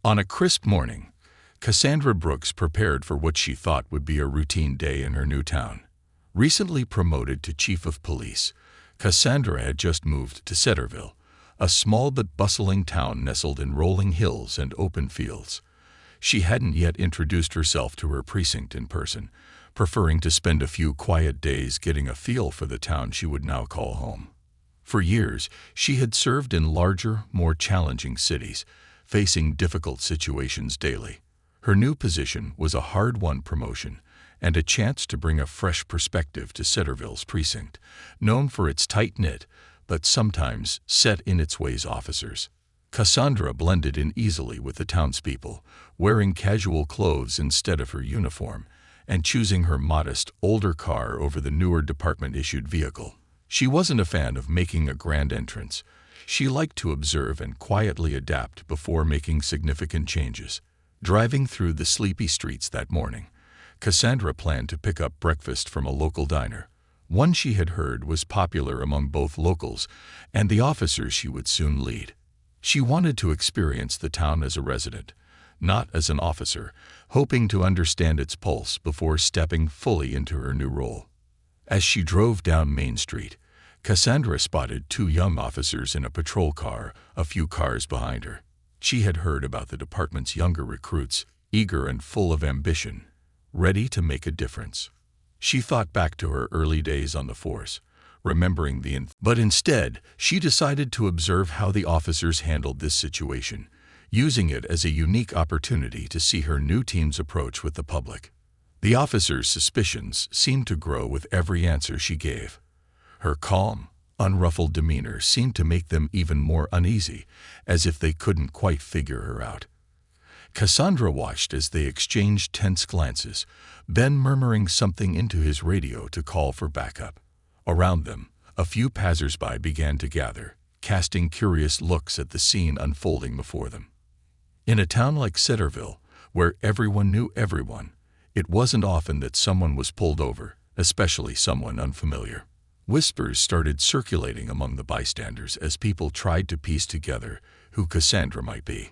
On a crisp morning, Cassandra Brooks prepared for what she thought would be a routine day in her new town. Recently promoted to chief of police, Cassandra had just moved to Cederville, a small but bustling town nestled in rolling hills and open fields. She hadn't yet introduced herself to her precinct in person, preferring to spend a few quiet days getting a feel for the town she would now call home. For years, she had served in larger, more challenging cities, facing difficult situations daily. Her new position was a hard-won promotion and a chance to bring a fresh perspective to Cederville's precinct, known for its tight-knit, but sometimes set-in-its-ways officers. Cassandra blended in easily with the townspeople, wearing casual clothes instead of her uniform, and choosing her modest, older car over the newer department-issued vehicle. She wasn't a fan of making a grand entrance. She liked to observe and quietly adapt before making significant changes. Driving through the sleepy streets that morning, Cassandra planned to pick up breakfast from a local diner. One she had heard was popular among both locals and the officers she would soon lead. She wanted to experience the town as a resident, not as an officer, hoping to understand its pulse before stepping fully into her new role. As she drove down Main Street, Cassandra spotted two young officers in a patrol car a few cars behind her. She had heard about the department's younger recruits, eager and full of ambition, ready to make a difference. She thought back to her early days on the force, remembering but instead, she decided to observe how the officers handled this situation, using it as a unique opportunity to see her new team's approach with the public. The officers' suspicions seemed to grow with every answer she gave. Her calm, unruffled demeanor seemed to make them even more uneasy, as if they couldn't quite figure her out. Cassandra watched as they exchanged tense glances, Ben murmuring something into his radio to call for backup. Around them, a few passers-by began to gather, casting curious looks at the scene unfolding before them. In a town like Cederville, where everyone knew everyone, it wasn't often that someone was pulled over, especially someone unfamiliar. Whispers started circulating among the bystanders as people tried to piece together who Cassandra might be.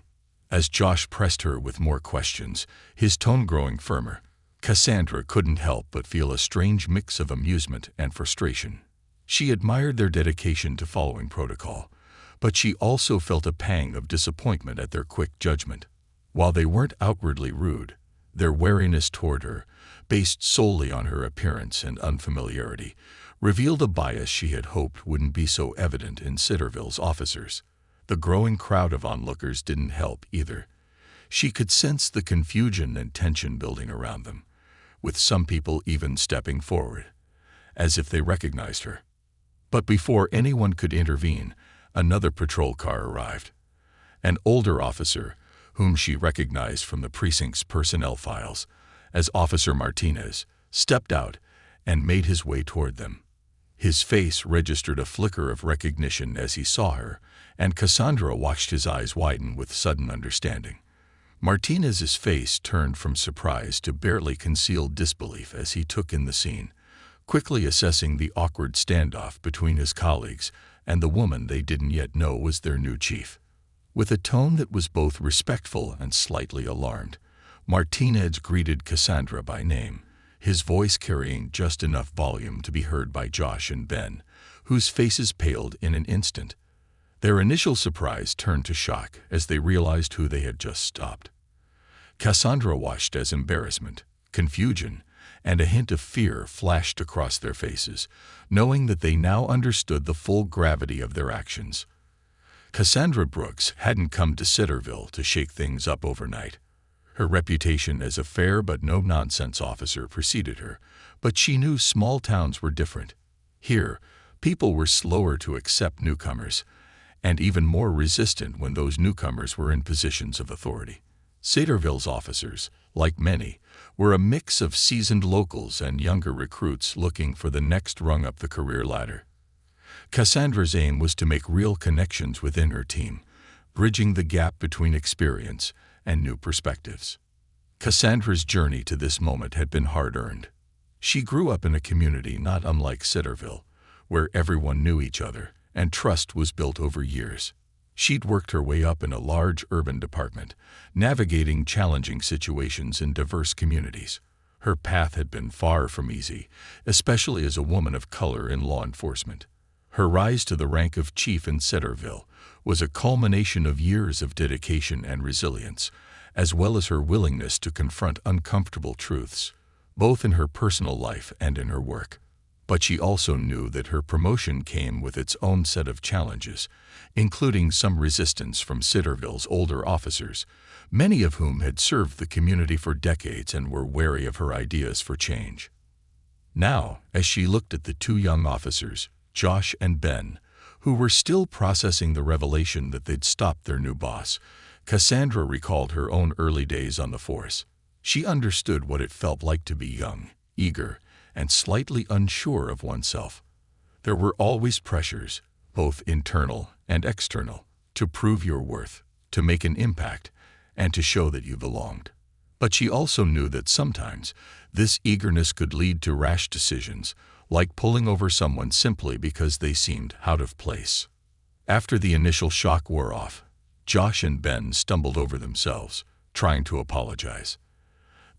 As Josh pressed her with more questions, his tone growing firmer, Cassandra couldn't help but feel a strange mix of amusement and frustration. She admired their dedication to following protocol, but she also felt a pang of disappointment at their quick judgment. While they weren't outwardly rude, their wariness toward her, based solely on her appearance and unfamiliarity, revealed a bias she had hoped wouldn't be so evident in Cederville's officers. The growing crowd of onlookers didn't help either. She could sense the confusion and tension building around them, with some people even stepping forward, as if they recognized her. But before anyone could intervene, another patrol car arrived. An older officer, whom she recognized from the precinct's personnel files as Officer Martinez, stepped out and made his way toward them. His face registered a flicker of recognition as he saw her, and Cassandra watched his eyes widen with sudden understanding. Martinez's face turned from surprise to barely concealed disbelief as he took in the scene, quickly assessing the awkward standoff between his colleagues and the woman they didn't yet know was their new chief. With a tone that was both respectful and slightly alarmed, Martinez greeted Cassandra by name, his voice carrying just enough volume to be heard by Josh and Ben, whose faces paled in an instant. Their initial surprise turned to shock as they realized who they had just stopped. Cassandra watched as embarrassment, confusion, and a hint of fear flashed across their faces, knowing that they now understood the full gravity of their actions. Cassandra Brooks hadn't come to Cederville to shake things up overnight. Her reputation as a fair but no-nonsense officer preceded her, but she knew small towns were different. Here, people were slower to accept newcomers, and even more resistant when those newcomers were in positions of authority. Cederville's officers, like many, were a mix of seasoned locals and younger recruits looking for the next rung up the career ladder. Cassandra's aim was to make real connections within her team, bridging the gap between experience and new perspectives. Cassandra's journey to this moment had been hard-earned. She grew up in a community not unlike Cederville, where everyone knew each other and trust was built over years. She'd worked her way up in a large urban department, navigating challenging situations in diverse communities. Her path had been far from easy, especially as a woman of color in law enforcement. Her rise to the rank of chief in Cederville was a culmination of years of dedication and resilience, as well as her willingness to confront uncomfortable truths, both in her personal life and in her work. But she also knew that her promotion came with its own set of challenges, including some resistance from Cederville's older officers, many of whom had served the community for decades and were wary of her ideas for change. Now, as she looked at the two young officers, Josh and Ben, who were still processing the revelation that they'd stopped their new boss, Cassandra recalled her own early days on the force. She understood what it felt like to be young, eager, and slightly unsure of oneself. There were always pressures, both internal and external, to prove your worth, to make an impact, and to show that you belonged. But she also knew that sometimes this eagerness could lead to rash decisions, like pulling over someone simply because they seemed out of place. After the initial shock wore off, Josh and Ben stumbled over themselves, trying to apologize.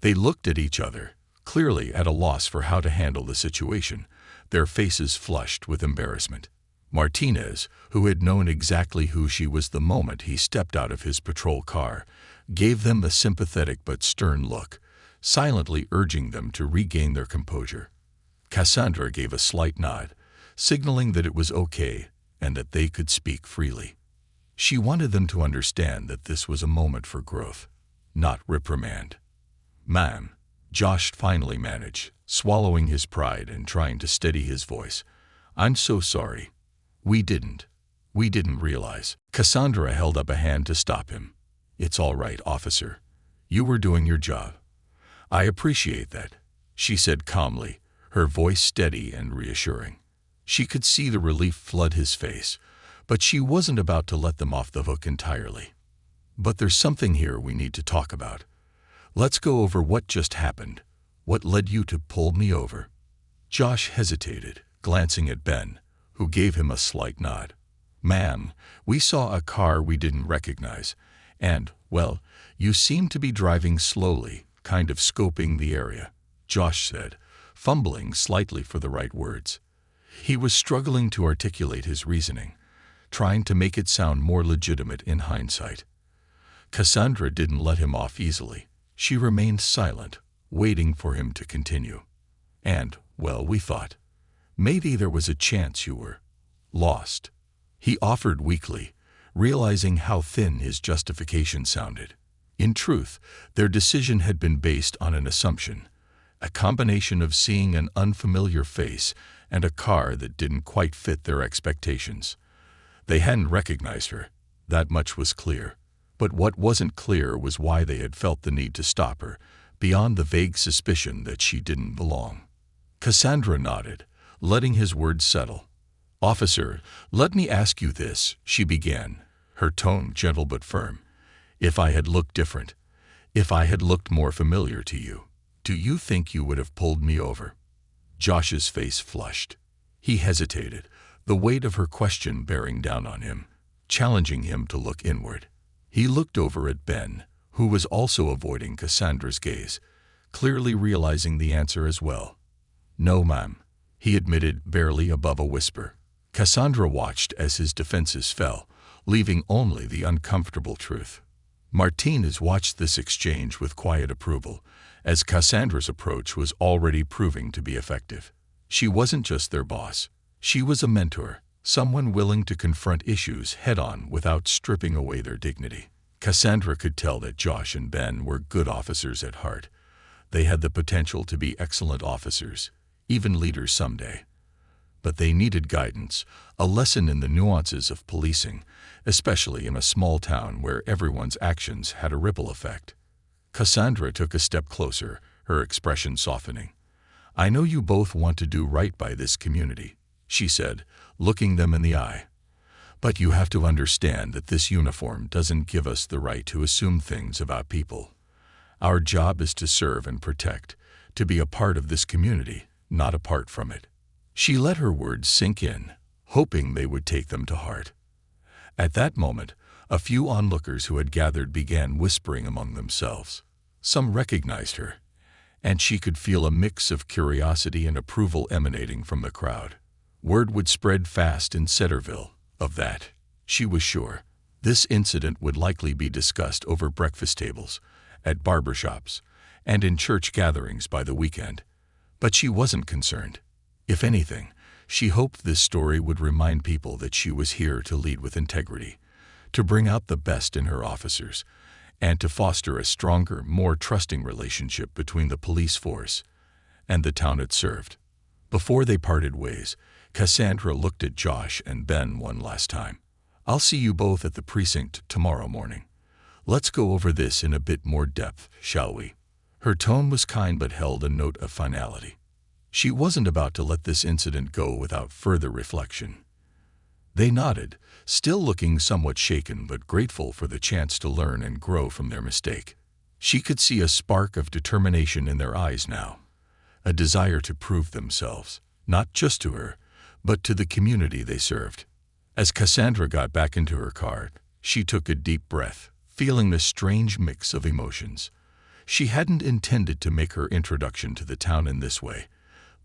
They looked at each other, clearly at a loss for how to handle the situation, their faces flushed with embarrassment. Martinez, who had known exactly who she was the moment he stepped out of his patrol car, gave them a sympathetic but stern look, silently urging them to regain their composure. Cassandra gave a slight nod, signaling that it was okay and that they could speak freely. She wanted them to understand that this was a moment for growth, not reprimand. "Ma'am," Josh finally managed, swallowing his pride and trying to steady his voice. "I'm so sorry. We didn't realize." Cassandra held up a hand to stop him. "It's all right, officer. You were doing your job. I appreciate that," she said calmly, her voice steady and reassuring. She could see the relief flood his face, but she wasn't about to let them off the hook entirely. "But there's something here we need to talk about. Let's go over what just happened. What led you to pull me over?" Josh hesitated, glancing at Ben, who gave him a slight nod. "Ma'am, we saw a car we didn't recognize, and, well, you seemed to be driving slowly, kind of scoping the area," Josh said, fumbling slightly for the right words. He was struggling to articulate his reasoning, trying to make it sound more legitimate in hindsight. Cassandra didn't let him off easily. She remained silent, waiting for him to continue. "And, well, we thought, maybe there was a chance you were lost," he offered weakly, realizing how thin his justification sounded. In truth, their decision had been based on an assumption, a combination of seeing an unfamiliar face and a car that didn't quite fit their expectations. They hadn't recognized her, that much was clear. But what wasn't clear was why they had felt the need to stop her, beyond the vague suspicion that she didn't belong. Cassandra nodded, letting his words settle. "Officer, let me ask you this," she began, her tone gentle but firm. "If I had looked different, if I had looked more familiar to you, do you think you would have pulled me over?" Josh's face flushed. He hesitated, the weight of her question bearing down on him, challenging him to look inward. He looked over at Ben, who was also avoiding Cassandra's gaze, clearly realizing the answer as well. "No, ma'am," he admitted, barely above a whisper. Cassandra watched as his defenses fell, leaving only the uncomfortable truth. Martinez watched this exchange with quiet approval, as Cassandra's approach was already proving to be effective. She wasn't just their boss. She was a mentor, someone willing to confront issues head-on without stripping away their dignity. Cassandra could tell that Josh and Ben were good officers at heart. They had the potential to be excellent officers, even leaders someday. But they needed guidance, a lesson in the nuances of policing, especially in a small town where everyone's actions had a ripple effect. Cassandra took a step closer, her expression softening. "I know you both want to do right by this community," she said, looking them in the eye. "But you have to understand that this uniform doesn't give us the right to assume things about people. Our job is to serve and protect, to be a part of this community, not apart from it." She let her words sink in, hoping they would take them to heart. At that moment, a few onlookers who had gathered began whispering among themselves. Some recognized her, and she could feel a mix of curiosity and approval emanating from the crowd. Word would spread fast in Cederville, of that, she was sure. This incident would likely be discussed over breakfast tables, at barbershops, and in church gatherings by the weekend. But she wasn't concerned. If anything, she hoped this story would remind people that she was here to lead with integrity, to bring out the best in her officers, and to foster a stronger, more trusting relationship between the police force and the town it served. Before they parted ways, Cassandra looked at Josh and Ben one last time. "I'll see you both at the precinct tomorrow morning. Let's go over this in a bit more depth, shall we?" Her tone was kind but held a note of finality. She wasn't about to let this incident go without further reflection. They nodded, still looking somewhat shaken but grateful for the chance to learn and grow from their mistake. She could see a spark of determination in their eyes now, a desire to prove themselves, not just to her, but to the community they served. As Cassandra got back into her car, she took a deep breath, feeling the strange mix of emotions. She hadn't intended to make her introduction to the town in this way,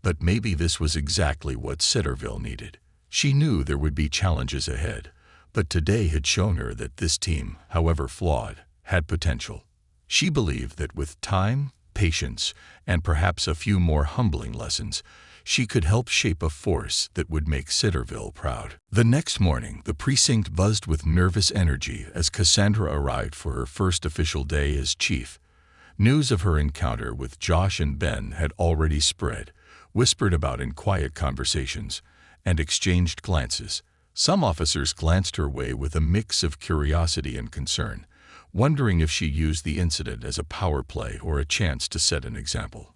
but maybe this was exactly what Cederville needed. She knew there would be challenges ahead, but today had shown her that this team, however flawed, had potential. She believed that with time, patience, and perhaps a few more humbling lessons, she could help shape a force that would make Cederville proud. The next morning, the precinct buzzed with nervous energy as Cassandra arrived for her first official day as chief. News of her encounter with Josh and Ben had already spread, whispered about in quiet conversations, and exchanged glances. Some officers glanced her way with a mix of curiosity and concern, wondering if she used the incident as a power play or a chance to set an example.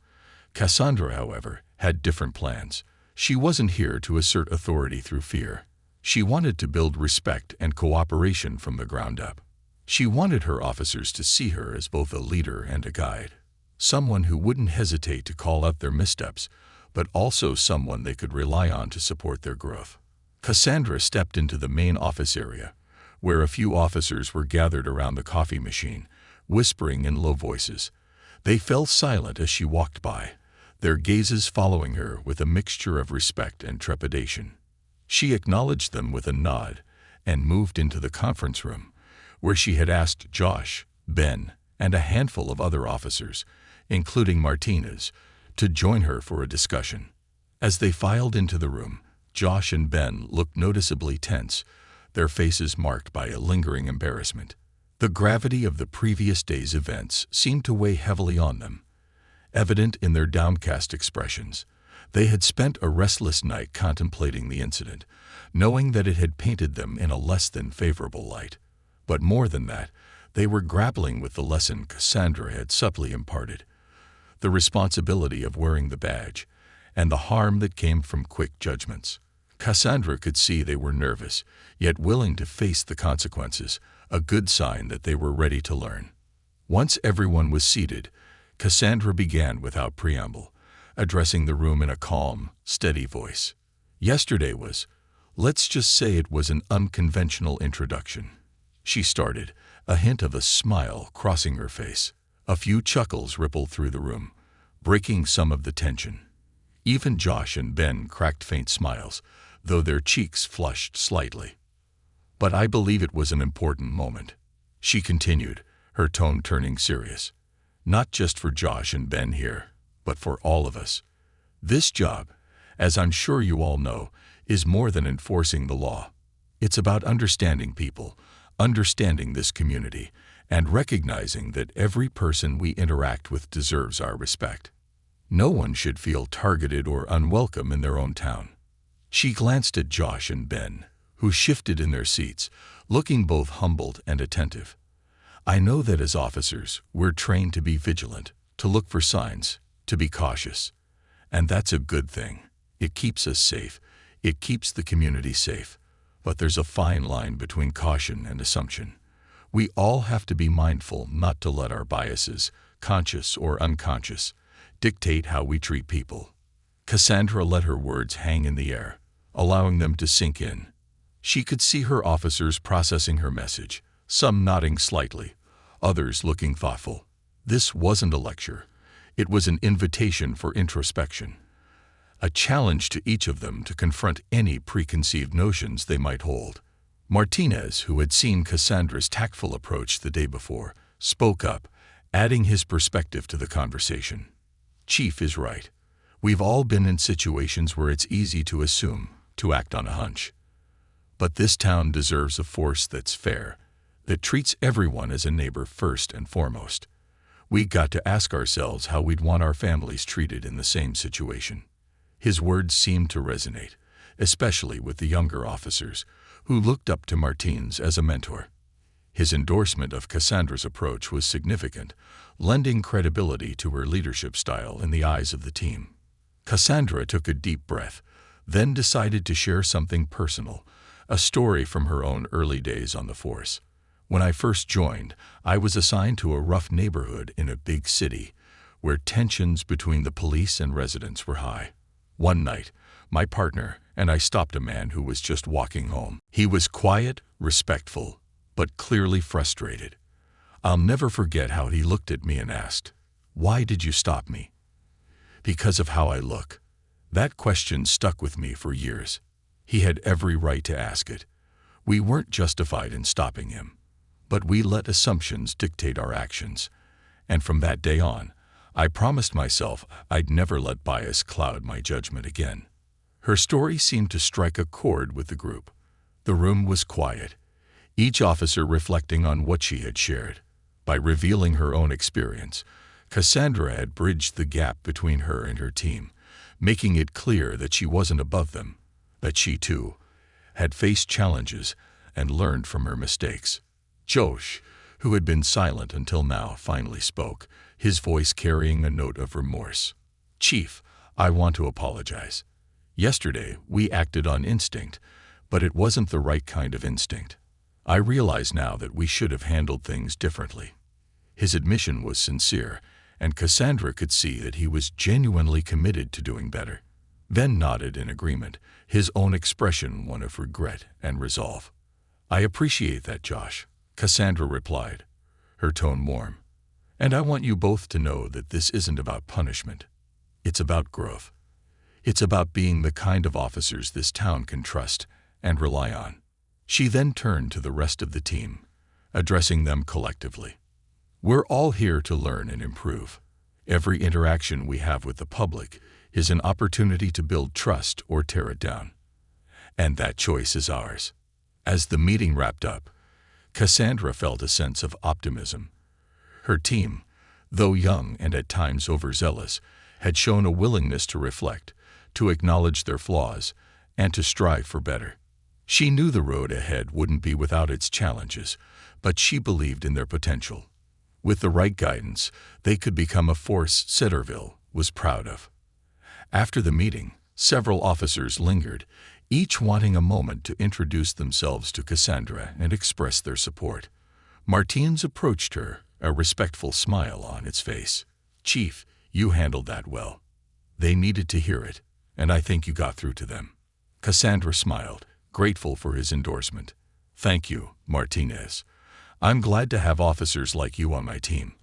Cassandra, however, had different plans. She wasn't here to assert authority through fear. She wanted to build respect and cooperation from the ground up. She wanted her officers to see her as both a leader and a guide, someone who wouldn't hesitate to call out their missteps, but also someone they could rely on to support their growth. Cassandra stepped into the main office area, where a few officers were gathered around the coffee machine, whispering in low voices. They fell silent as she walked by, their gazes following her with a mixture of respect and trepidation. She acknowledged them with a nod and moved into the conference room, where she had asked Josh, Ben, and a handful of other officers, including Martinez, to join her for a discussion. As they filed into the room, Josh and Ben looked noticeably tense, their faces marked by a lingering embarrassment. The gravity of the previous day's events seemed to weigh heavily on them, evident in their downcast expressions. They had spent a restless night contemplating the incident, knowing that it had painted them in a less than favorable light. But more than that, they were grappling with the lesson Cassandra had subtly imparted, the responsibility of wearing the badge, and the harm that came from quick judgments. Cassandra could see they were nervous, yet willing to face the consequences, a good sign that they were ready to learn. Once everyone was seated, Cassandra began without preamble, addressing the room in a calm, steady voice. Yesterday was, let's just say it was an unconventional introduction. She started, a hint of a smile crossing her face. A few chuckles rippled through the room, breaking some of the tension. Even Josh and Ben cracked faint smiles, though their cheeks flushed slightly. But I believe it was an important moment. She continued, her tone turning serious. Not just for Josh and Ben here, but for all of us. This job, as I'm sure you all know, is more than enforcing the law. It's about understanding people, understanding this community, and recognizing that every person we interact with deserves our respect. No one should feel targeted or unwelcome in their own town. She glanced at Josh and Ben, who shifted in their seats, looking both humbled and attentive. I know that as officers, we're trained to be vigilant, to look for signs, to be cautious. And that's a good thing. It keeps us safe. It keeps the community safe. But there's a fine line between caution and assumption. We all have to be mindful not to let our biases, conscious or unconscious, dictate how we treat people. Cassandra let her words hang in the air, allowing them to sink in. She could see her officers processing her message, some nodding slightly, others looking thoughtful. This wasn't a lecture. It was an invitation for introspection, a challenge to each of them to confront any preconceived notions they might hold. Martinez, who had seen Cassandra's tactful approach the day before, spoke up, adding his perspective to the conversation. "Chief is right. We've all been in situations where it's easy to assume, to act on a hunch. But this town deserves a force that's fair, that treats everyone as a neighbor first and foremost. We got to ask ourselves how we'd want our families treated in the same situation." His words seemed to resonate, especially with the younger officers, who looked up to Martins as a mentor. His endorsement of Cassandra's approach was significant, lending credibility to her leadership style in the eyes of the team. Cassandra took a deep breath, then decided to share something personal, a story from her own early days on the force. "When I first joined, I was assigned to a rough neighborhood in a big city, where tensions between the police and residents were high. One night, my partner and I stopped a man who was just walking home. He was quiet, respectful, but clearly frustrated. I'll never forget how he looked at me and asked, 'Why did you stop me?' 'Because of how I look.' That question stuck with me for years. He had every right to ask it. We weren't justified in stopping him, but we let assumptions dictate our actions. And from that day on, I promised myself I'd never let bias cloud my judgment again." Her story seemed to strike a chord with the group. The room was quiet, each officer reflecting on what she had shared. By revealing her own experience, Cassandra had bridged the gap between her and her team, making it clear that she wasn't above them, that she, too, had faced challenges and learned from her mistakes. Josh, who had been silent until now, finally spoke, his voice carrying a note of remorse. "Chief, I want to apologize. Yesterday, we acted on instinct, but it wasn't the right kind of instinct. I realize now that we should have handled things differently." His admission was sincere, and Cassandra could see that he was genuinely committed to doing better. Ben nodded in agreement, his own expression one of regret and resolve. "I appreciate that, Josh," Cassandra replied, her tone warm. "And I want you both to know that this isn't about punishment. It's about growth. It's about being the kind of officers this town can trust and rely on." She then turned to the rest of the team, addressing them collectively. "We're all here to learn and improve. Every interaction we have with the public is an opportunity to build trust or tear it down. And that choice is ours." As the meeting wrapped up, Cassandra felt a sense of optimism. Her team, though young and at times overzealous, had shown a willingness to reflect, to acknowledge their flaws, and to strive for better. She knew the road ahead wouldn't be without its challenges, but she believed in their potential. With the right guidance, they could become a force Cederville was proud of. After the meeting, several officers lingered, each wanting a moment to introduce themselves to Cassandra and express their support. Martins approached her, a respectful smile on its face. "Chief, you handled that well. They needed to hear it, and I think you got through to them." Cassandra smiled, grateful for his endorsement. "Thank you, Martinez. I'm glad to have officers like you on my team.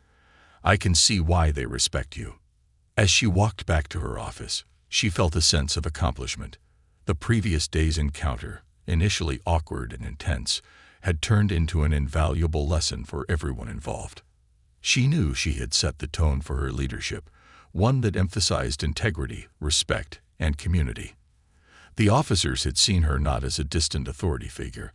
I can see why they respect you." As she walked back to her office, she felt a sense of accomplishment. The previous day's encounter, initially awkward and intense, had turned into an invaluable lesson for everyone involved. She knew she had set the tone for her leadership, one that emphasized integrity, respect, and community. The officers had seen her not as a distant authority figure,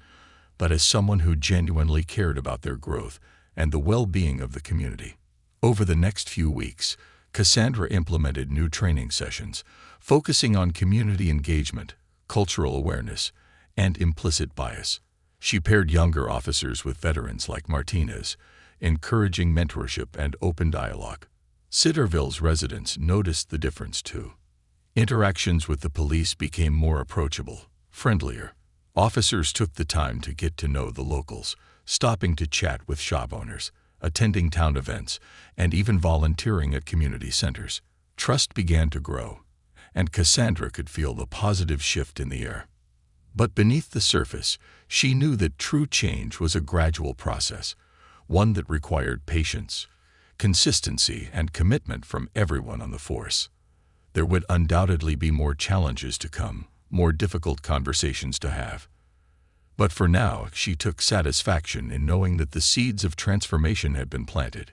but as someone who genuinely cared about their growth and the well-being of the community. Over the next few weeks, Cassandra implemented new training sessions, focusing on community engagement, cultural awareness, and implicit bias. She paired younger officers with veterans like Martinez, encouraging mentorship and open dialogue. Cederville's residents noticed the difference too. Interactions with the police became more approachable, friendlier. Officers took the time to get to know the locals, stopping to chat with shop owners, attending town events, and even volunteering at community centers. Trust began to grow, and Cassandra could feel the positive shift in the air. But beneath the surface, she knew that true change was a gradual process, one that required patience, consistency, and commitment from everyone on the force. There would undoubtedly be more challenges to come, more difficult conversations to have. But for now, she took satisfaction in knowing that the seeds of transformation had been planted.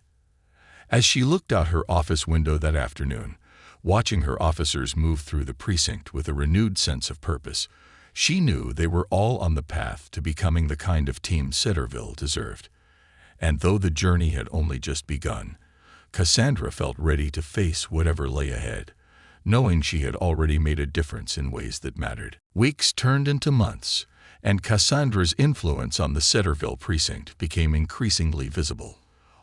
As she looked out her office window that afternoon, watching her officers move through the precinct with a renewed sense of purpose, she knew they were all on the path to becoming the kind of team Cederville deserved. And though the journey had only just begun, Cassandra felt ready to face whatever lay ahead, knowing she had already made a difference in ways that mattered. Weeks turned into months, and Cassandra's influence on the Cederville precinct became increasingly visible.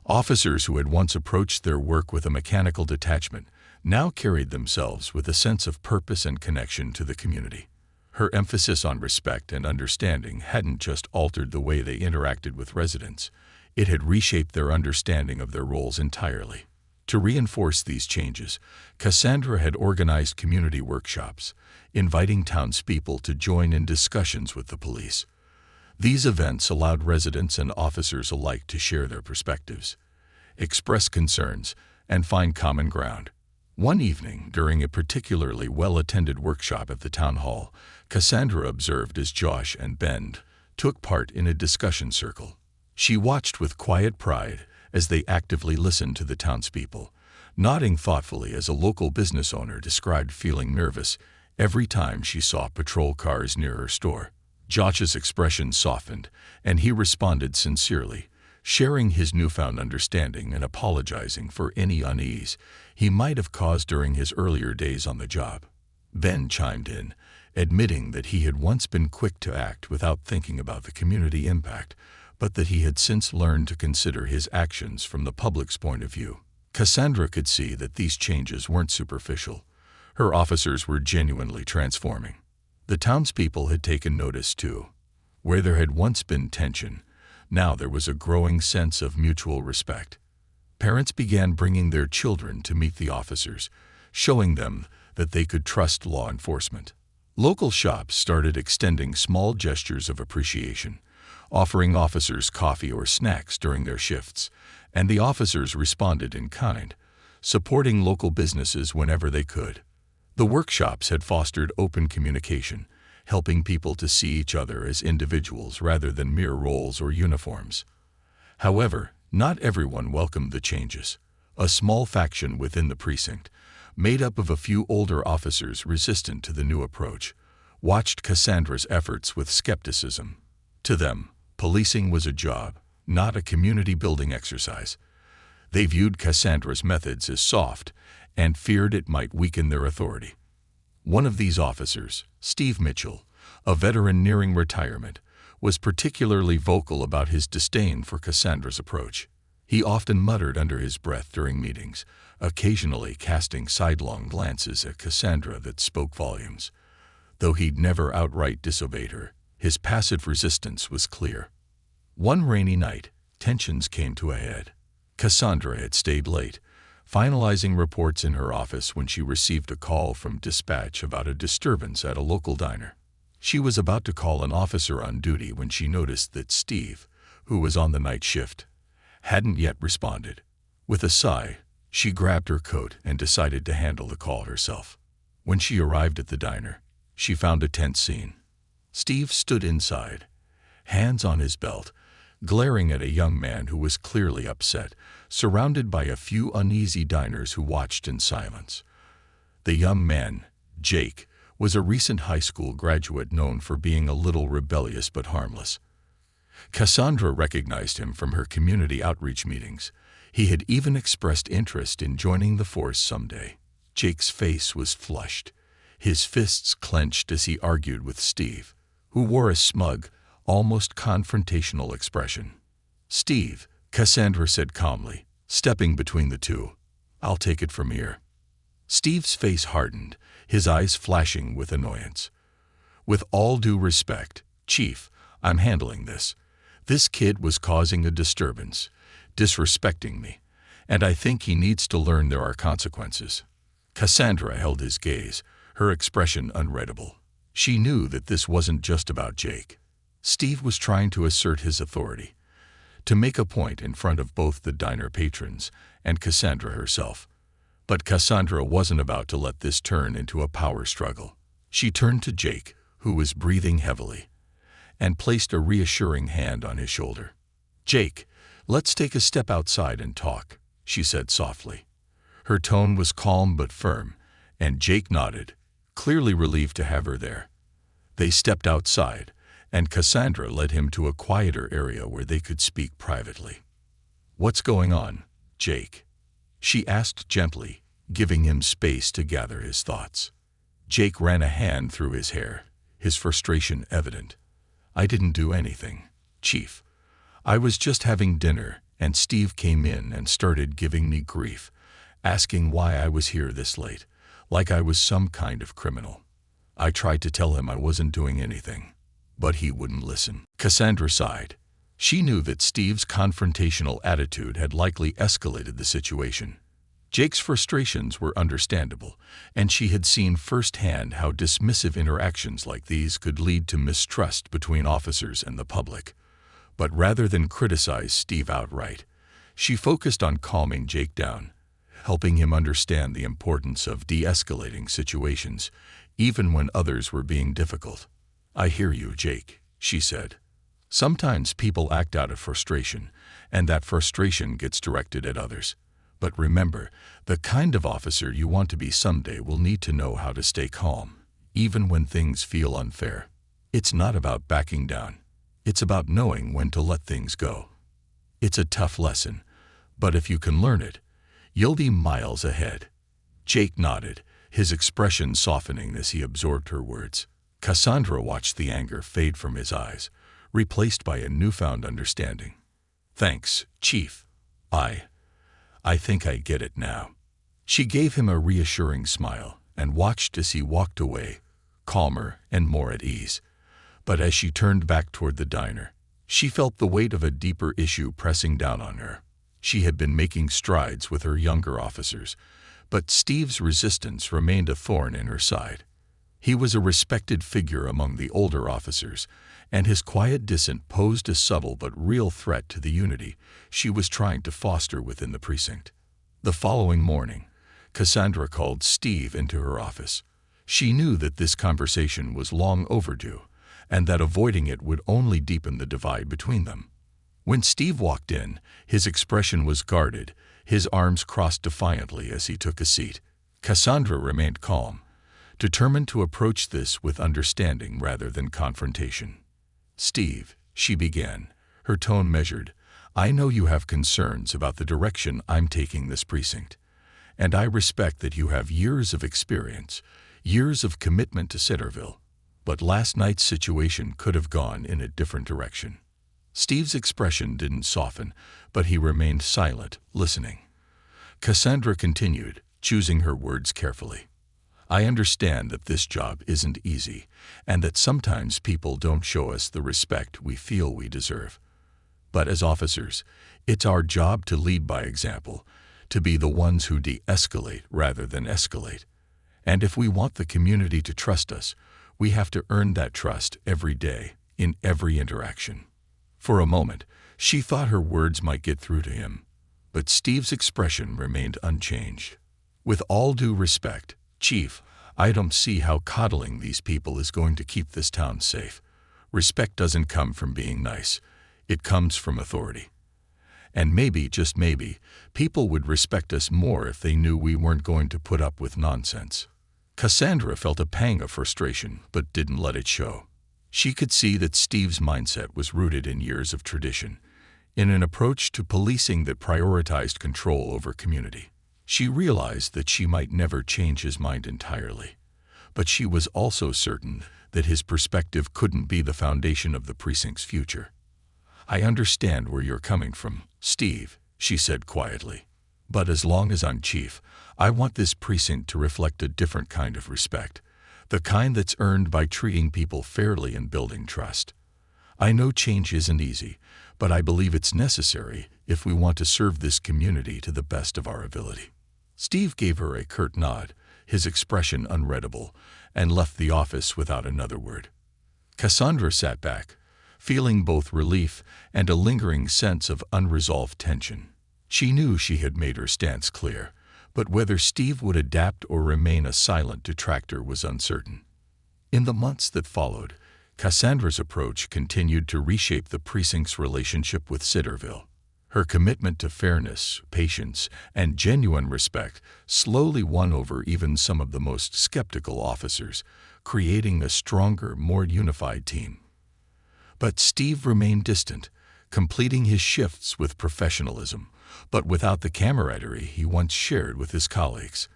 Officers who had once approached their work with a mechanical detachment now carried themselves with a sense of purpose and connection to the community. Her emphasis on respect and understanding hadn't just altered the way they interacted with residents, it had reshaped their understanding of their roles entirely. To reinforce these changes, Cassandra had organized community workshops, inviting townspeople to join in discussions with the police. These events allowed residents and officers alike to share their perspectives, express concerns, and find common ground. One evening, during a particularly well-attended workshop at the town hall, Cassandra observed as Josh and Ben took part in a discussion circle. She watched with quiet pride as they actively listened to the townspeople, nodding thoughtfully as a local business owner described feeling nervous every time she saw patrol cars near her store. Josh's expression softened, and he responded sincerely, sharing his newfound understanding and apologizing for any unease he might have caused during his earlier days on the job. Ben chimed in, admitting that he had once been quick to act without thinking about the community impact, but that he had since learned to consider his actions from the public's point of view. Cassandra could see that these changes weren't superficial. Her officers were genuinely transforming. The townspeople had taken notice too. Where there had once been tension, now there was a growing sense of mutual respect. Parents began bringing their children to meet the officers, showing them that they could trust law enforcement. Local shops started extending small gestures of appreciation, offering officers coffee or snacks during their shifts, and the officers responded in kind, supporting local businesses whenever they could. The workshops had fostered open communication, helping people to see each other as individuals rather than mere roles or uniforms. However, not everyone welcomed the changes. A small faction within the precinct, made up of a few older officers resistant to the new approach, watched Cassandra's efforts with skepticism. To them, policing was a job, not a community-building exercise. They viewed Cassandra's methods as soft and feared it might weaken their authority. One of these officers, Steve Mitchell, a veteran nearing retirement, was particularly vocal about his disdain for Cassandra's approach. He often muttered under his breath during meetings, occasionally casting sidelong glances at Cassandra that spoke volumes. Though he'd never outright disobeyed her, his passive resistance was clear. One rainy night, tensions came to a head. Cassandra had stayed late, finalizing reports in her office when she received a call from dispatch about a disturbance at a local diner. She was about to call an officer on duty when she noticed that Steve, who was on the night shift, hadn't yet responded. With a sigh, she grabbed her coat and decided to handle the call herself. When she arrived at the diner, she found a tense scene. Steve stood inside, hands on his belt, glaring at a young man who was clearly upset, surrounded by a few uneasy diners who watched in silence. The young man, Jake, was a recent high school graduate known for being a little rebellious but harmless. Cassandra recognized him from her community outreach meetings. He had even expressed interest in joining the force someday. Jake's face was flushed, his fists clenched as he argued with Steve, who wore a smug, almost confrontational expression. "Steve," Cassandra said calmly, stepping between the two, "I'll take it from here." Steve's face hardened, his eyes flashing with annoyance. "With all due respect, Chief, I'm handling this. This kid was causing a disturbance, disrespecting me, and I think he needs to learn there are consequences." Cassandra held his gaze, her expression unreadable. She knew that this wasn't just about Jake. Steve was trying to assert his authority, to make a point in front of both the diner patrons and Cassandra herself. But Cassandra wasn't about to let this turn into a power struggle. She turned to Jake, who was breathing heavily, and placed a reassuring hand on his shoulder. "Jake, let's take a step outside and talk," she said softly. Her tone was calm but firm, and Jake nodded, clearly relieved to have her there. They stepped outside, and Cassandra led him to a quieter area where they could speak privately. "What's going on, Jake?" she asked gently, giving him space to gather his thoughts. Jake ran a hand through his hair, his frustration evident. "I didn't do anything, Chief. I was just having dinner, and Steve came in and started giving me grief, asking why I was here this late, like I was some kind of criminal. I tried to tell him I wasn't doing anything, but he wouldn't listen." Cassandra sighed. She knew that Steve's confrontational attitude had likely escalated the situation. Jake's frustrations were understandable, and she had seen firsthand how dismissive interactions like these could lead to mistrust between officers and the public. But rather than criticize Steve outright, she focused on calming Jake down, helping him understand the importance of de-escalating situations, even when others were being difficult. "I hear you, Jake," she said. "Sometimes people act out of frustration, and that frustration gets directed at others. But remember, the kind of officer you want to be someday will need to know how to stay calm, even when things feel unfair. It's not about backing down. It's about knowing when to let things go. It's a tough lesson, but if you can learn it, you'll be miles ahead." Jake nodded, his expression softening as he absorbed her words. Cassandra watched the anger fade from his eyes, replaced by a newfound understanding. "Thanks, Chief. I think I get it now." She gave him a reassuring smile and watched as he walked away, calmer and more at ease. But as she turned back toward the diner, she felt the weight of a deeper issue pressing down on her. She had been making strides with her younger officers, but Steve's resistance remained a thorn in her side. He was a respected figure among the older officers, and his quiet dissent posed a subtle but real threat to the unity she was trying to foster within the precinct. The following morning, Cassandra called Steve into her office. She knew that this conversation was long overdue, and that avoiding it would only deepen the divide between them. When Steve walked in, his expression was guarded, his arms crossed defiantly as he took a seat. Cassandra remained calm, determined to approach this with understanding rather than confrontation. "Steve," she began, her tone measured, "I know you have concerns about the direction I'm taking this precinct, and I respect that you have years of experience, years of commitment to Cederville, but last night's situation could have gone in a different direction." Steve's expression didn't soften, but he remained silent, listening. Cassandra continued, choosing her words carefully. "I understand that this job isn't easy, and that sometimes people don't show us the respect we feel we deserve. But as officers, it's our job to lead by example, to be the ones who de-escalate rather than escalate. And if we want the community to trust us, we have to earn that trust every day, in every interaction." For a moment, she thought her words might get through to him, but Steve's expression remained unchanged. "With all due respect, Chief, I don't see how coddling these people is going to keep this town safe. Respect doesn't come from being nice. It comes from authority. And maybe, just maybe, people would respect us more if they knew we weren't going to put up with nonsense." Cassandra felt a pang of frustration, but didn't let it show. She could see that Steve's mindset was rooted in years of tradition, in an approach to policing that prioritized control over community. She realized that she might never change his mind entirely, but she was also certain that his perspective couldn't be the foundation of the precinct's future. "I understand where you're coming from, Steve," she said quietly. "But as long as I'm chief, I want this precinct to reflect a different kind of respect, the kind that's earned by treating people fairly and building trust. I know change isn't easy, but I believe it's necessary if we want to serve this community to the best of our ability." Steve gave her a curt nod, his expression unreadable, and left the office without another word. Cassandra sat back, feeling both relief and a lingering sense of unresolved tension. She knew she had made her stance clear, but whether Steve would adapt or remain a silent detractor was uncertain. In the months that followed, Cassandra's approach continued to reshape the precinct's relationship with Cederville. Her commitment to fairness, patience, and genuine respect slowly won over even some of the most skeptical officers, creating a stronger, more unified team. But Steve remained distant, completing his shifts with professionalism, but without the camaraderie he once shared with his colleagues.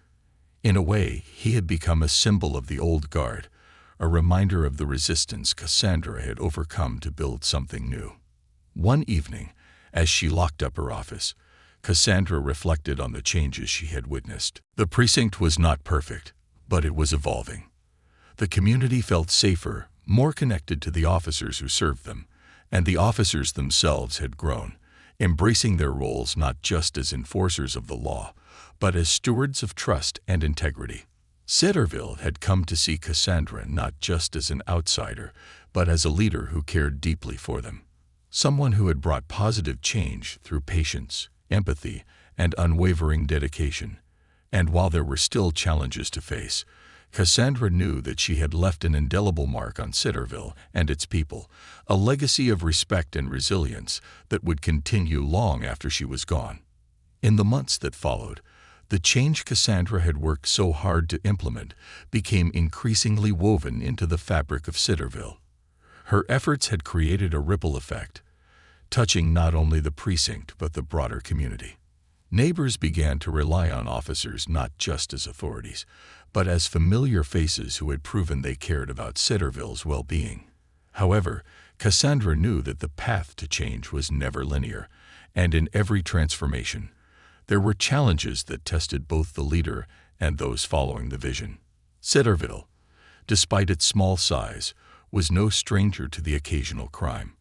In a way, he had become a symbol of the old guard, a reminder of the resistance Cassandra had overcome to build something new. One evening, as she locked up her office, Cassandra reflected on the changes she had witnessed. The precinct was not perfect, but it was evolving. The community felt safer, more connected to the officers who served them, and the officers themselves had grown, embracing their roles not just as enforcers of the law, but as stewards of trust and integrity. Cederville had come to see Cassandra not just as an outsider, but as a leader who cared deeply for them. Someone who had brought positive change through patience, empathy, and unwavering dedication. And while there were still challenges to face, Cassandra knew that she had left an indelible mark on Cederville and its people, a legacy of respect and resilience that would continue long after she was gone. In the months that followed, the change Cassandra had worked so hard to implement became increasingly woven into the fabric of Cederville. Her efforts had created a ripple effect, touching not only the precinct but the broader community. Neighbors began to rely on officers not just as authorities, but as familiar faces who had proven they cared about Cederville's well-being. However, Cassandra knew that the path to change was never linear, and in every transformation, there were challenges that tested both the leader and those following the vision. Cederville, despite its small size, was no stranger to the occasional crime.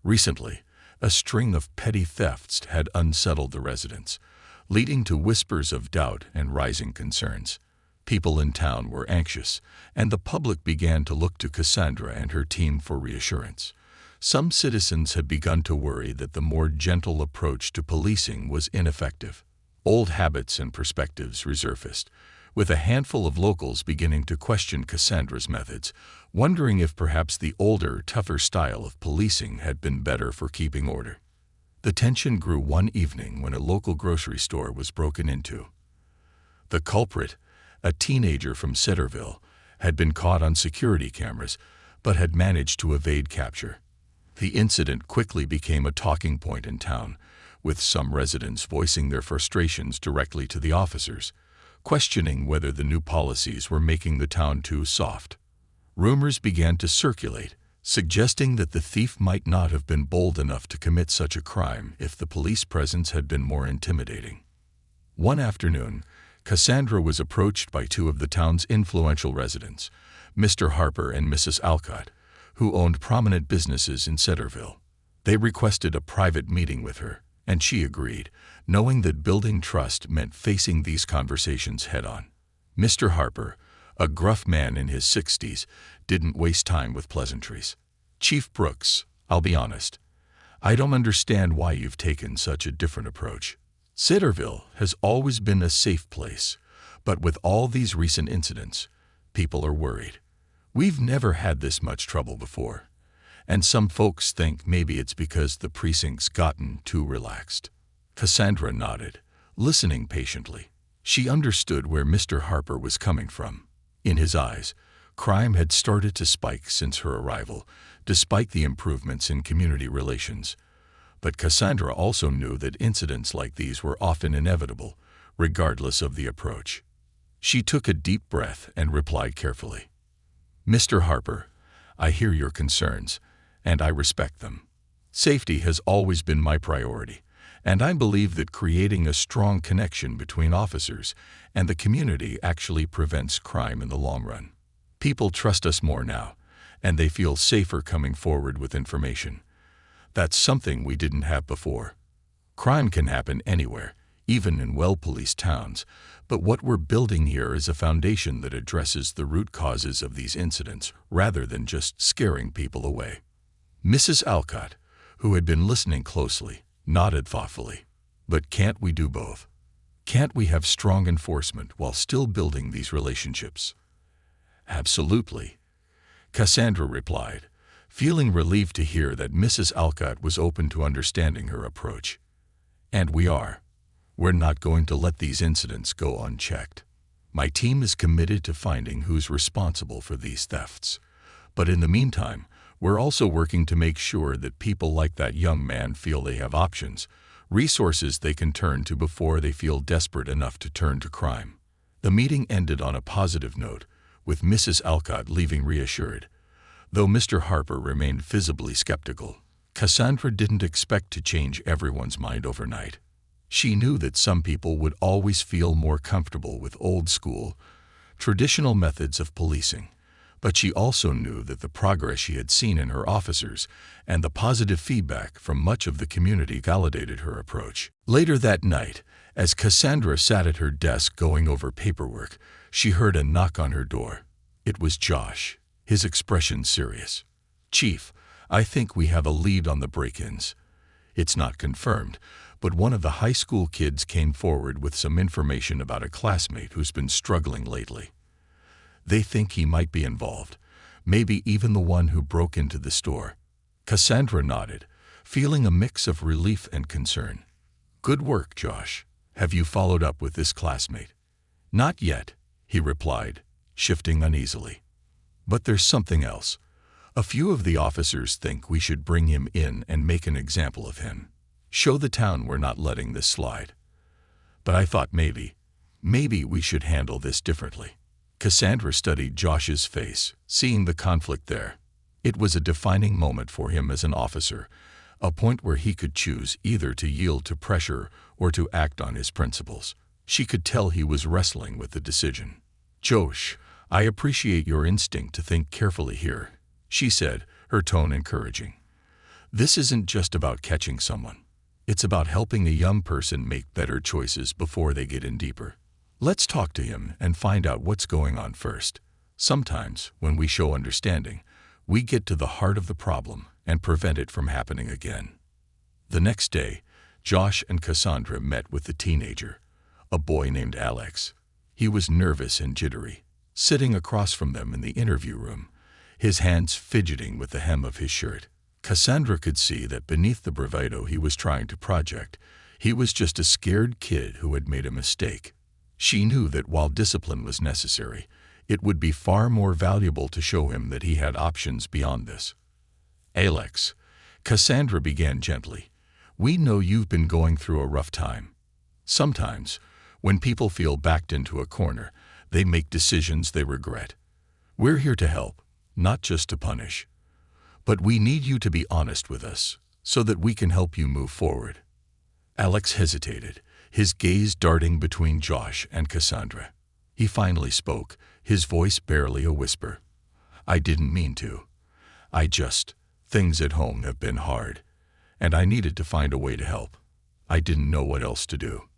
Recently, a string of petty thefts had unsettled the residents, leading to whispers of doubt and rising concerns. People in town were anxious, and the public began to look to Cassandra and her team for reassurance. Some citizens had begun to worry that the more gentle approach to policing was ineffective. Old habits and perspectives resurfaced, with a handful of locals beginning to question Cassandra's methods, wondering if perhaps the older, tougher style of policing had been better for keeping order. The tension grew one evening when a local grocery store was broken into. The culprit, a teenager from Cederville, had been caught on security cameras, but had managed to evade capture. The incident quickly became a talking point in town, with some residents voicing their frustrations directly to the officers, questioning whether the new policies were making the town too soft. Rumors began to circulate, suggesting that the thief might not have been bold enough to commit such a crime if the police presence had been more intimidating. One afternoon, Cassandra was approached by two of the town's influential residents, Mr. Harper and Mrs. Alcott, who owned prominent businesses in Cederville. They requested a private meeting with her, and she agreed, knowing that building trust meant facing these conversations head-on. Mr. Harper, a gruff man in his 60s, didn't waste time with pleasantries. "Chief Brooks, I'll be honest. I don't understand why you've taken such a different approach. Cederville has always been a safe place, but with all these recent incidents, people are worried. We've never had this much trouble before, and some folks think maybe it's because the precinct's gotten too relaxed." Cassandra nodded, listening patiently. She understood where Mr. Harper was coming from. In his eyes, crime had started to spike since her arrival, despite the improvements in community relations. But Cassandra also knew that incidents like these were often inevitable, regardless of the approach. She took a deep breath and replied carefully, "Mr. Harper, I hear your concerns, and I respect them. Safety has always been my priority, and I believe that creating a strong connection between officers and the community actually prevents crime in the long run. People trust us more now, and they feel safer coming forward with information. That's something we didn't have before. Crime can happen anywhere, even in well-policed towns, but what we're building here is a foundation that addresses the root causes of these incidents rather than just scaring people away. Mrs. Alcott, who had been listening closely, nodded thoughtfully. But can't we do both? Can't we have strong enforcement while still building these relationships? Absolutely, Cassandra replied, feeling relieved to hear that Mrs. Alcott was open to understanding her approach. And we are. We're not going to let these incidents go unchecked. My team is committed to finding who's responsible for these thefts. But in the meantime, we're also working to make sure that people like that young man feel they have options, resources they can turn to before they feel desperate enough to turn to crime. The meeting ended on a positive note, with Mrs. Alcott leaving reassured. Though Mr. Harper remained visibly skeptical, Cassandra didn't expect to change everyone's mind overnight. She knew that some people would always feel more comfortable with old-school, traditional methods of policing, but she also knew that the progress she had seen in her officers and the positive feedback from much of the community validated her approach. Later that night, as Cassandra sat at her desk going over paperwork, she heard a knock on her door. It was Josh, his expression serious. "Chief, I think we have a lead on the break-ins. It's not confirmed, but one of the high school kids came forward with some information about a classmate who's been struggling lately. They think he might be involved, maybe even the one who broke into the store." Cassandra nodded, feeling a mix of relief and concern. "Good work, Josh. Have you followed up with this classmate?" "Not yet," he replied, shifting uneasily. "But there's something else. A few of the officers think we should bring him in and make an example of him. Show the town we're not letting this slide. But I thought maybe we should handle this differently." Cassandra studied Josh's face, seeing the conflict there. It was a defining moment for him as an officer, a point where he could choose either to yield to pressure or to act on his principles. She could tell he was wrestling with the decision. "Josh, I appreciate your instinct to think carefully here," she said, her tone encouraging. "This isn't just about catching someone. It's about helping a young person make better choices before they get in deeper. Let's talk to him and find out what's going on first. Sometimes, when we show understanding, we get to the heart of the problem and prevent it from happening again." The next day, Josh and Cassandra met with the teenager, a boy named Alex. He was nervous and jittery, sitting across from them in the interview room, his hands fidgeting with the hem of his shirt. Cassandra could see that beneath the bravado he was trying to project, he was just a scared kid who had made a mistake. She knew that while discipline was necessary, it would be far more valuable to show him that he had options beyond this. "Alex," Cassandra began gently, "we know you've been going through a rough time. Sometimes, when people feel backed into a corner, they make decisions they regret. We're here to help, not just to punish. But we need you to be honest with us, so that we can help you move forward." Alex hesitated, his gaze darting between Josh and Cassandra. He finally spoke, his voice barely a whisper. "I didn't mean to. Things at home have been hard, and I needed to find a way to help. I didn't know what else to do."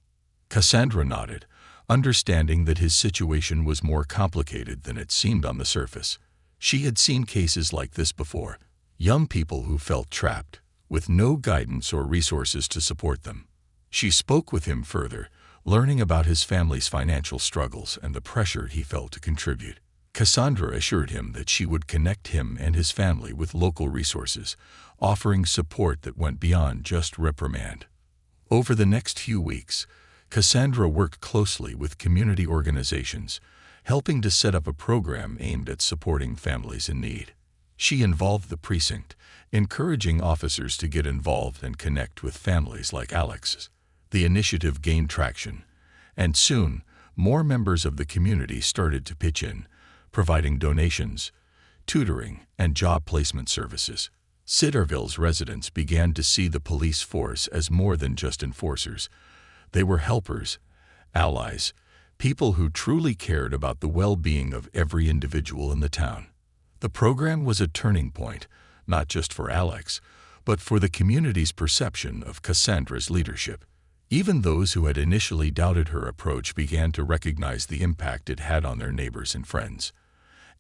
Cassandra nodded, understanding that his situation was more complicated than it seemed on the surface. She had seen cases like this before. Young people who felt trapped, with no guidance or resources to support them. She spoke with him further, learning about his family's financial struggles and the pressure he felt to contribute. Cassandra assured him that she would connect him and his family with local resources, offering support that went beyond just reprimand. Over the next few weeks, Cassandra worked closely with community organizations, helping to set up a program aimed at supporting families in need. She involved the precinct, encouraging officers to get involved and connect with families like Alex's. The initiative gained traction, and soon, more members of the community started to pitch in, providing donations, tutoring, and job placement services. Cederville's residents began to see the police force as more than just enforcers. They were helpers, allies, people who truly cared about the well-being of every individual in the town. The program was a turning point, not just for Alex, but for the community's perception of Cassandra's leadership. Even those who had initially doubted her approach began to recognize the impact it had on their neighbors and friends.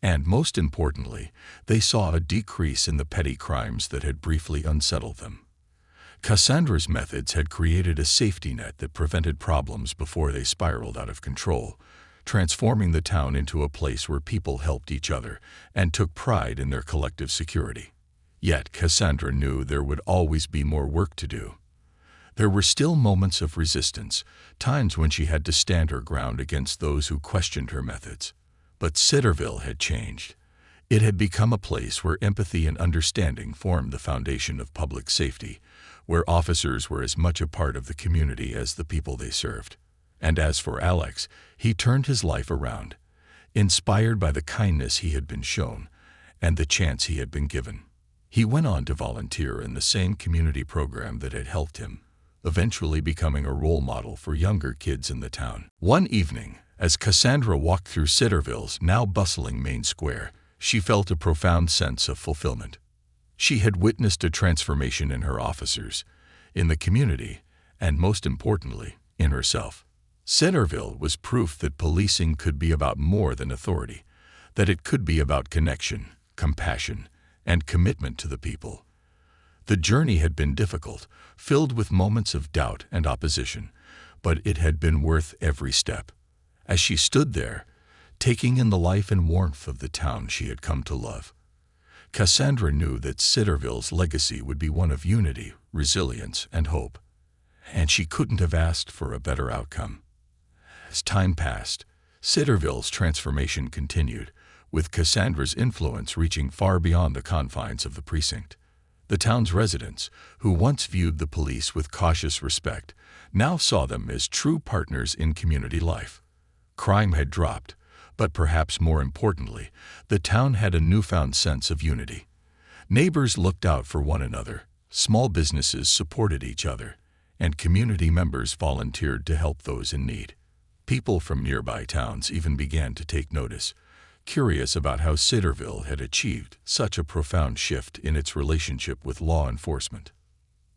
And most importantly, they saw a decrease in the petty crimes that had briefly unsettled them. Cassandra's methods had created a safety net that prevented problems before they spiraled out of control, transforming the town into a place where people helped each other and took pride in their collective security. Yet Cassandra knew there would always be more work to do. There were still moments of resistance, times when she had to stand her ground against those who questioned her methods. But Cederville had changed. It had become a place where empathy and understanding formed the foundation of public safety, where officers were as much a part of the community as the people they served. And as for Alex, he turned his life around, inspired by the kindness he had been shown and the chance he had been given. He went on to volunteer in the same community program that had helped him, eventually becoming a role model for younger kids in the town. One evening, as Cassandra walked through Cederville's now bustling main square, she felt a profound sense of fulfillment. She had witnessed a transformation in her officers, in the community, and most importantly, in herself. Cederville was proof that policing could be about more than authority, that it could be about connection, compassion, and commitment to the people. The journey had been difficult, filled with moments of doubt and opposition, but it had been worth every step. As she stood there, taking in the life and warmth of the town she had come to love, Cassandra knew that Cederville's legacy would be one of unity, resilience, and hope, and she couldn't have asked for a better outcome. As time passed, Cederville's transformation continued, with Cassandra's influence reaching far beyond the confines of the precinct. The town's residents, who once viewed the police with cautious respect, now saw them as true partners in community life. Crime had dropped, but perhaps more importantly, the town had a newfound sense of unity. Neighbors looked out for one another, small businesses supported each other, and community members volunteered to help those in need. People from nearby towns even began to take notice, curious about how Cederville had achieved such a profound shift in its relationship with law enforcement.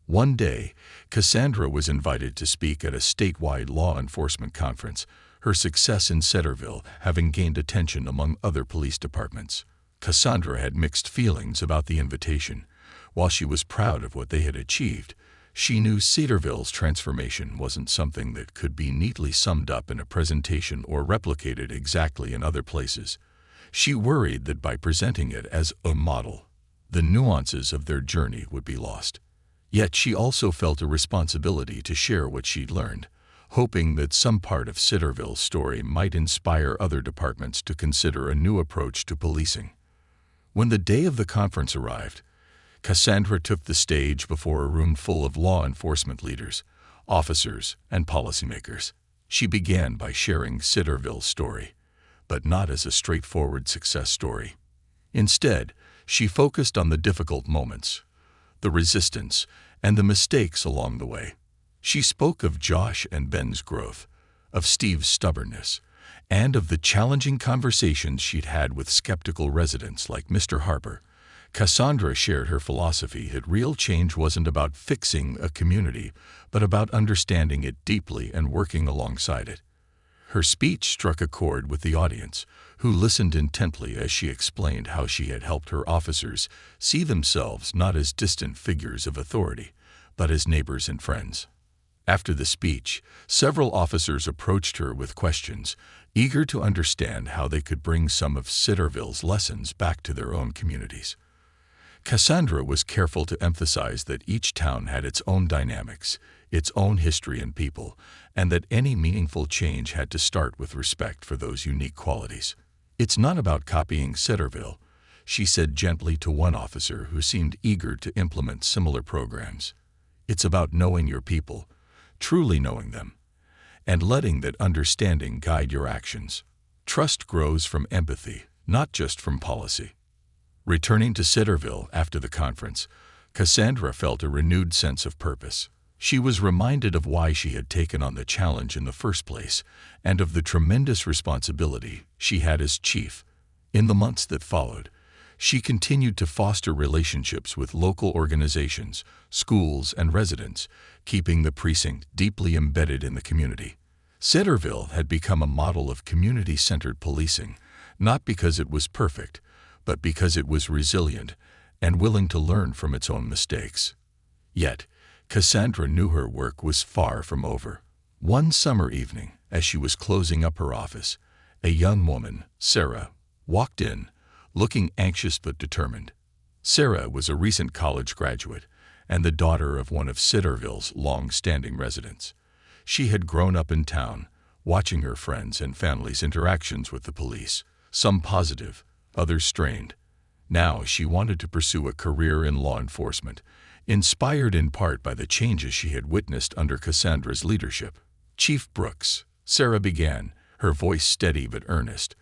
One day, Cassandra was invited to speak at a statewide law enforcement conference, her success in Cederville having gained attention among other police departments. Cassandra had mixed feelings about the invitation. While she was proud of what they had achieved, she knew Cederville's transformation wasn't something that could be neatly summed up in a presentation or replicated exactly in other places. She worried that by presenting it as a model, the nuances of their journey would be lost. Yet she also felt a responsibility to share what she'd learned, hoping that some part of Cederville's story might inspire other departments to consider a new approach to policing. When the day of the conference arrived, Cassandra took the stage before a room full of law enforcement leaders, officers, and policymakers. She began by sharing Cederville's story, but not as a straightforward success story. Instead, she focused on the difficult moments, the resistance, and the mistakes along the way. She spoke of Josh and Ben's growth, of Steve's stubbornness, and of the challenging conversations she'd had with skeptical residents like Mr. Harper. Cassandra shared her philosophy that real change wasn't about fixing a community, but about understanding it deeply and working alongside it. Her speech struck a chord with the audience, who listened intently as she explained how she had helped her officers see themselves not as distant figures of authority, but as neighbors and friends. After the speech, several officers approached her with questions, eager to understand how they could bring some of Cederville's lessons back to their own communities. Cassandra was careful to emphasize that each town had its own dynamics, its own history and people, and that any meaningful change had to start with respect for those unique qualities. "It's not about copying Cederville," she said gently to one officer who seemed eager to implement similar programs. "It's about knowing your people, truly knowing them, and letting that understanding guide your actions. Trust grows from empathy, not just from policy." Returning to Cederville after the conference, Cassandra felt a renewed sense of purpose. She was reminded of why she had taken on the challenge in the first place, and of the tremendous responsibility she had as chief. In the months that followed, She continued to foster relationships with local organizations, schools, and residents, keeping the precinct deeply embedded in the community. Cederville had become a model of community-centered policing, not because it was perfect, but because it was resilient and willing to learn from its own mistakes. Yet, Cassandra knew her work was far from over. One summer evening, as she was closing up her office, a young woman, Sarah, walked in, looking anxious but determined. Sarah was a recent college graduate and the daughter of one of Cederville's long-standing residents. She had grown up in town, watching her friends and family's interactions with the police, some positive, others strained. Now she wanted to pursue a career in law enforcement, inspired in part by the changes she had witnessed under Cassandra's leadership. "Chief Brooks," Sarah began, her voice steady but earnest,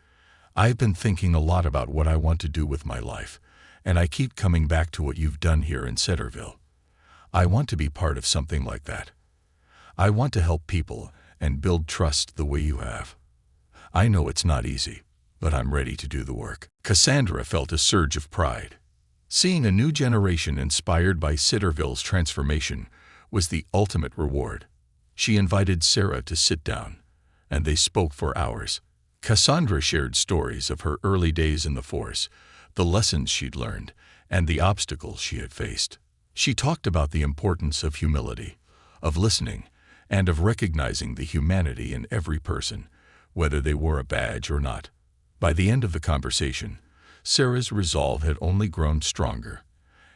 "I've been thinking a lot about what I want to do with my life, and I keep coming back to what you've done here in Cederville. I want to be part of something like that. I want to help people and build trust the way you have. I know it's not easy, but I'm ready to do the work." Cassandra felt a surge of pride. Seeing a new generation inspired by Cederville's transformation was the ultimate reward. She invited Sarah to sit down, and they spoke for hours. Cassandra shared stories of her early days in the force, the lessons she'd learned, and the obstacles she had faced. She talked about the importance of humility, of listening, and of recognizing the humanity in every person, whether they wore a badge or not. By the end of the conversation, Sarah's resolve had only grown stronger,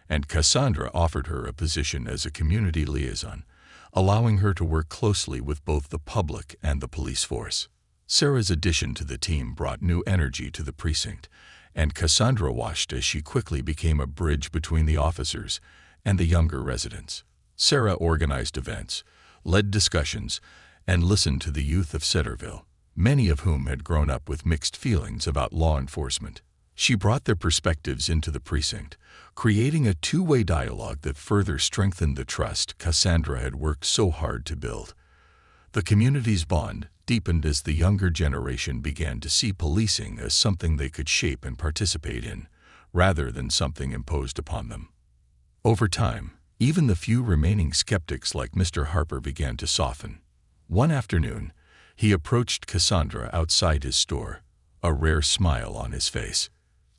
and Cassandra offered her a position as a community liaison, allowing her to work closely with both the public and the police force. Sarah's addition to the team brought new energy to the precinct, and Cassandra watched as she quickly became a bridge between the officers and the younger residents. Sarah organized events, led discussions, and listened to the youth of Cederville, many of whom had grown up with mixed feelings about law enforcement. She brought their perspectives into the precinct, creating a two-way dialogue that further strengthened the trust Cassandra had worked so hard to build. The community's bond deepened as the younger generation began to see policing as something they could shape and participate in, rather than something imposed upon them. Over time, even the few remaining skeptics like Mr. Harper began to soften. One afternoon, he approached Cassandra outside his store, a rare smile on his face.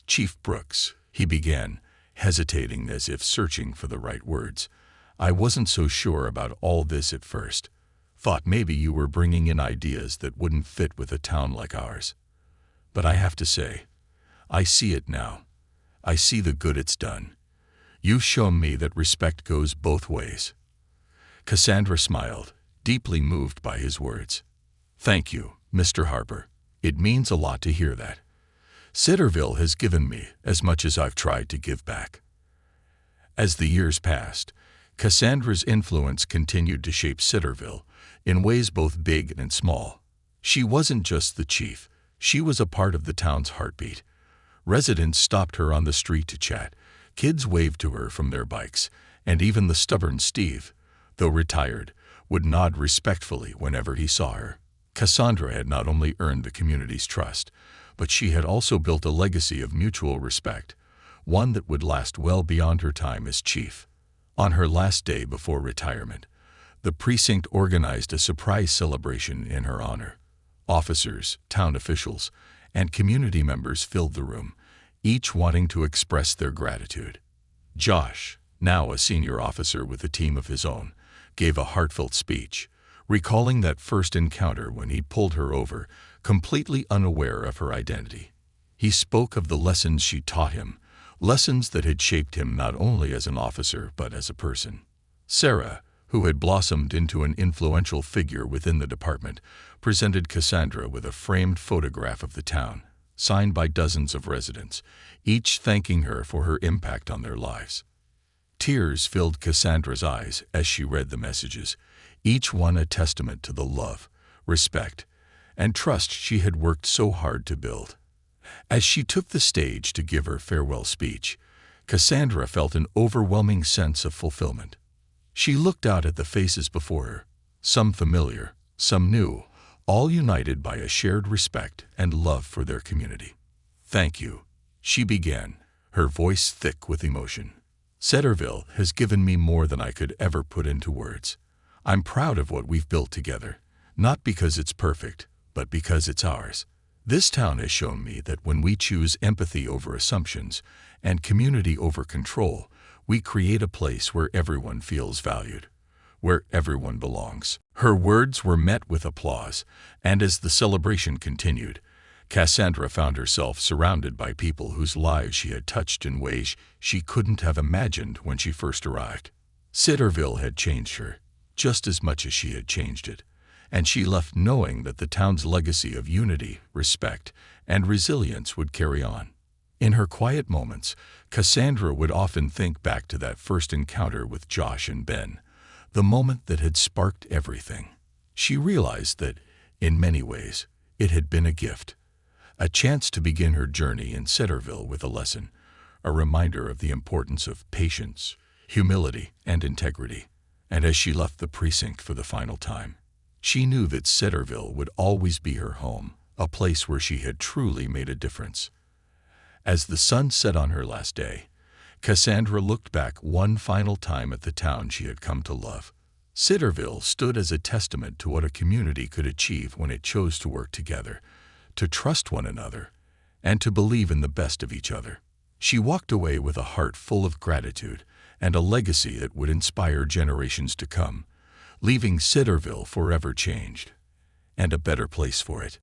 "Chief Brooks," he began, hesitating as if searching for the right words, "I wasn't so sure about all this at first. Thought maybe you were bringing in ideas that wouldn't fit with a town like ours. But I have to say, I see it now. I see the good it's done. You've shown me that respect goes both ways." Cassandra smiled, deeply moved by his words. "Thank you, Mr. Harper. It means a lot to hear that. Cederville has given me as much as I've tried to give back." As the years passed, Cassandra's influence continued to shape Cederville in ways both big and small. She wasn't just the chief, she was a part of the town's heartbeat. Residents stopped her on the street to chat, kids waved to her from their bikes, and even the stubborn Steve, though retired, would nod respectfully whenever he saw her. Cassandra had not only earned the community's trust, but she had also built a legacy of mutual respect, one that would last well beyond her time as chief. On her last day before retirement, the precinct organized a surprise celebration in her honor. Officers, town officials, and community members filled the room, each wanting to express their gratitude. Josh, now a senior officer with a team of his own, gave a heartfelt speech, recalling that first encounter when he pulled her over, completely unaware of her identity. He spoke of the lessons she taught him, lessons that had shaped him not only as an officer but as a person. Sarah, who had blossomed into an influential figure within the department, presented Cassandra with a framed photograph of the town, signed by dozens of residents, each thanking her for her impact on their lives. Tears filled Cassandra's eyes as she read the messages, each one a testament to the love, respect, and trust she had worked so hard to build. As she took the stage to give her farewell speech, Cassandra felt an overwhelming sense of fulfillment. She looked out at the faces before her, some familiar, some new, all united by a shared respect and love for their community. "Thank you," she began, her voice thick with emotion. "Cederville has given me more than I could ever put into words. I'm proud of what we've built together, not because it's perfect, but because it's ours. This town has shown me that when we choose empathy over assumptions and community over control, we create a place where everyone feels valued, where everyone belongs." Her words were met with applause, and as the celebration continued, Cassandra found herself surrounded by people whose lives she had touched in ways she couldn't have imagined when she first arrived. Cederville had changed her, just as much as she had changed it, and she left knowing that the town's legacy of unity, respect, and resilience would carry on. In her quiet moments, Cassandra would often think back to that first encounter with Josh and Ben, the moment that had sparked everything. She realized that, in many ways, it had been a gift, a chance to begin her journey in Cederville with a lesson, a reminder of the importance of patience, humility, and integrity. And as she left the precinct for the final time, she knew that Cederville would always be her home, a place where she had truly made a difference. As the sun set on her last day, Cassandra looked back one final time at the town she had come to love. Cederville stood as a testament to what a community could achieve when it chose to work together, to trust one another, and to believe in the best of each other. She walked away with a heart full of gratitude and a legacy that would inspire generations to come, leaving Cederville forever changed, and a better place for it.